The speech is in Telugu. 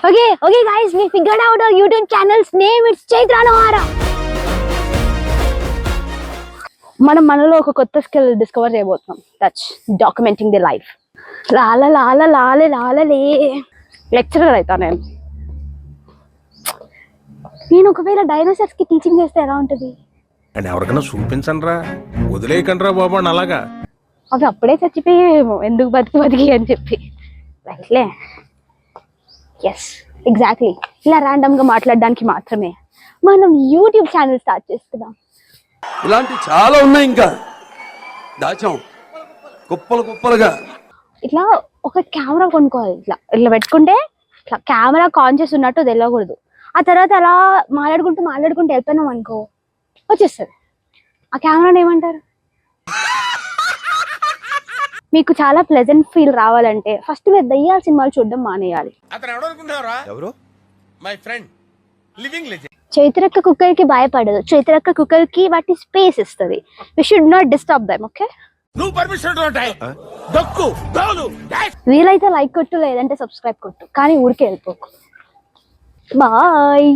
Okay guys, we figured out our YouTube channel's name. It's Chaitra Nohara. మనం మనలో ఒక కొత్త స్కిల్ డిస్కవర్ చేయబోతున్నాం. That's documenting the life. లాల లాల లాల లాలలే లెక్చరర్ అవుతా నేను ఒకవేళ డైనోసార్స్ కి టీచింగ్ చేస్తే ఎలా ఉంటది? అండ్ ఎవరికైనా చూపించండి రా, వదిలేయకండి రా బాబు అని అలాగా. అవి అప్పుడే చచ్చిపోయేమో, ఎందుకు బతికి అని చెప్పి. రైట్లే, ఎస్ ఎగ్జాక్ట్లీ. ఇలా ర్యాండమ్ గా మాట్లాడడానికి మాత్రమే మనం యూట్యూబ్ ఛానల్ స్టార్ట్ చేస్తున్నాం. ఇలాంటి చాలా ఉన్నాయి, ఇంకా దాచాం కుప్పలు కుప్పలుగా. ఇట్లా ఒక కెమెరా కొనుక్కోవాలి. ఇట్లా ఇట్లా పెట్టుకుంటే ఇట్లా కెమెరా ఆన్ చేసి ఉన్నట్టు తెలియకూడదు. ఆ తర్వాత అలా మాట్లాడుకుంటూ వెళ్ళిపోయినాం అనుకో, వచ్చేస్తుంది. ఆ కెమెరాని ఏమంటారు? మీకు చాలా ప్లెజెంట్ ఫీల్ రావాలంటే ఫస్ట్ మీరు దయ్యాల సినిమాలు చూడడం మానేయాలి. చైత్రక్క కుక్కర్కి భయపడదు. చైత్రక్క కుక్కర్కి వాటి స్పేస్ ఇస్తుంది. We should not disturb them. Okay, వీలైతే లైక్ కొట్టు, లేదంటే సబ్స్క్రైబ్ కొట్టు, కానీ ఊరికే వెళ్ళిపోకు. బాయ్.